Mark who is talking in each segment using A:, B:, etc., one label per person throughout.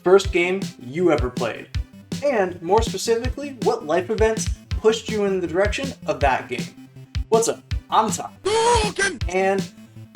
A: first game you ever played? And more specifically, what life events pushed you in the direction of that game? What's up? I'm Ty-douken, and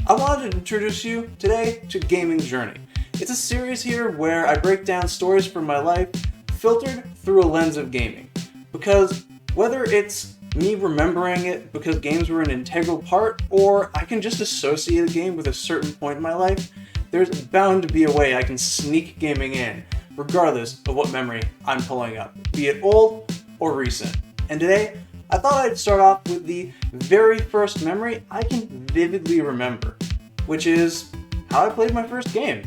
A: I wanted to introduce you today to Gaming Journey. It's a series here where I break down stories from my life filtered through a lens of gaming. Because whether it's me remembering it because games were an integral part, or I can just associate a game with a certain point in my life, there's bound to be a way I can sneak gaming in, regardless of what memory I'm pulling up, be it old or recent. And today, I thought I'd start off with the very first memory I can vividly remember, which is how I played my first game.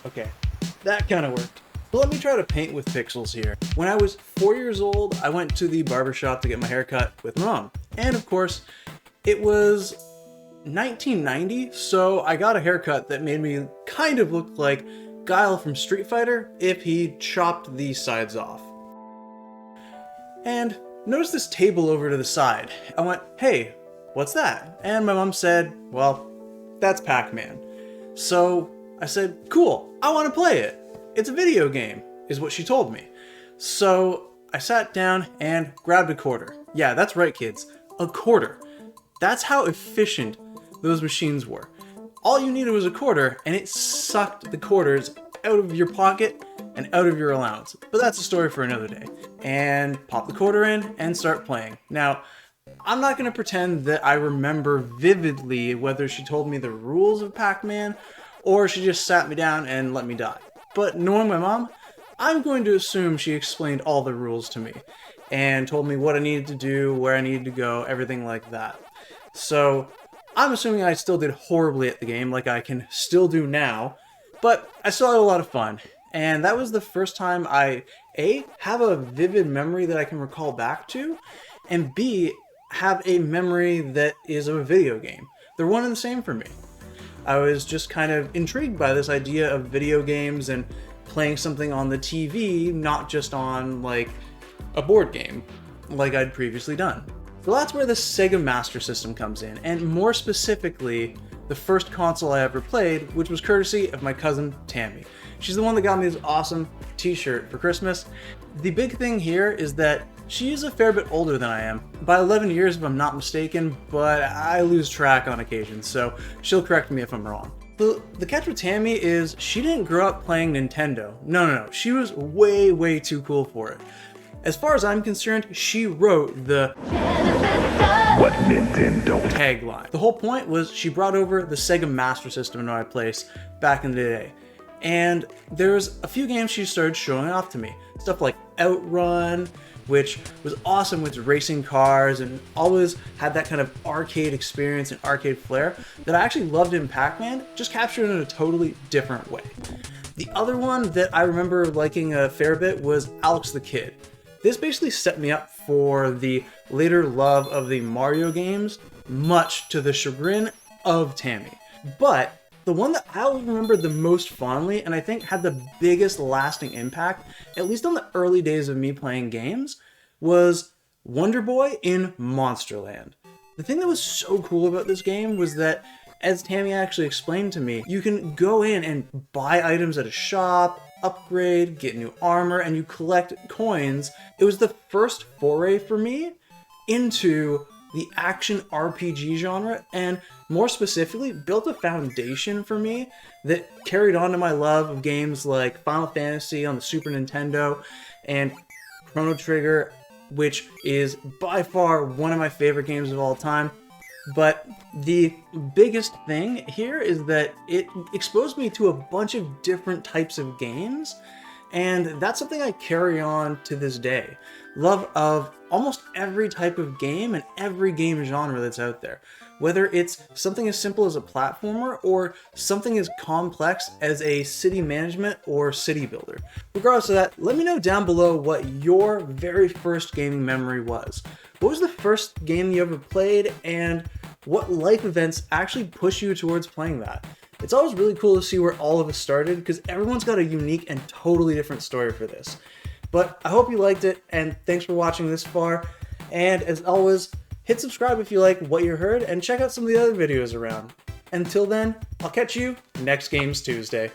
A: Okay, that kind of worked. But let me try to paint with pixels here. When I was 4 years old, I went to the barbershop to get my hair cut with my mom. And of course, it was 1990, so I got a haircut that made me kind of look like Guile from Street Fighter if he chopped these sides off. And notice this table over to the side. I went, hey, what's that? And my mom said, well, that's Pac-Man. So I said, cool, I want to play it. It's a video game, is what she told me. So I sat down and grabbed a quarter. Yeah, that's right, kids, a quarter. That's how efficient those machines were. All you needed was a quarter, and it sucked the quarters out of your pocket and out of your allowance. But that's a story for another day. And pop the quarter in and start playing. Now, I'm not going to pretend that I remember vividly whether she told me the rules of Pac-Man or she just sat me down and let me die. But knowing my mom, I'm going to assume she explained all the rules to me and told me what I needed to do, where I needed to go, everything like that. So I'm assuming I still did horribly at the game, like I can still do now, but I still had a lot of fun. And that was the first time I, A, have a vivid memory that I can recall back to, and B, have a memory that is of a video game. They're one and the same for me. I was just kind of intrigued by this idea of video games and playing something on the TV, not just on like a board game like I'd previously done. So that's where the Sega Master System comes in, and more specifically, the first console I ever played, which was courtesy of my cousin Tammy. She's the one that got me this awesome t-shirt for Christmas. The big thing here is that she is a fair bit older than I am, by 11 years if I'm not mistaken, but I lose track on occasion, so she'll correct me if I'm wrong. The catch with Tammy is she didn't grow up playing Nintendo. No, she was way too cool for it. As far as I'm concerned, she wrote the "What Nintendo?" tagline. The whole point was she brought over the Sega Master System into my place back in the day. And there's a few games she started showing off to me. Stuff like Outrun, which was awesome with racing cars and always had that kind of arcade experience and arcade flair that I actually loved in Pac-Man, just captured in a totally different way. The other one that I remember liking a fair bit was Alex the Kid. This basically set me up for the later love of the Mario games, much to the chagrin of Tammy. But the one that I always remember the most fondly, and I think had the biggest lasting impact, at least on the early days of me playing games, was Wonderboy in Monsterland. The thing that was so cool about this game was that, as Tammy actually explained to me, you can go in and buy items at a shop, upgrade, get new armor, and you collect coins. It was the first foray for me into the action RPG genre, and more specifically, built a foundation for me that carried on to my love of games like Final Fantasy on the Super Nintendo and Chrono Trigger, which is by far one of my favorite games of all time. But the biggest thing here is that it exposed me to a bunch of different types of games, and that's something I carry on to this day. Love of almost every type of game and every game genre that's out there. Whether it's something as simple as a platformer or something as complex as a city management or city builder. Regardless of that, let me know down below what your very first gaming memory was. What was the first game you ever played, and what life events actually push you towards playing that? It's always really cool to see where all of us started, because everyone's got a unique and totally different story for this. But I hope you liked it, and thanks for watching this far. And as always, hit subscribe if you like what you heard, and check out some of the other videos around. Until then, I'll catch you next Games Tuesday.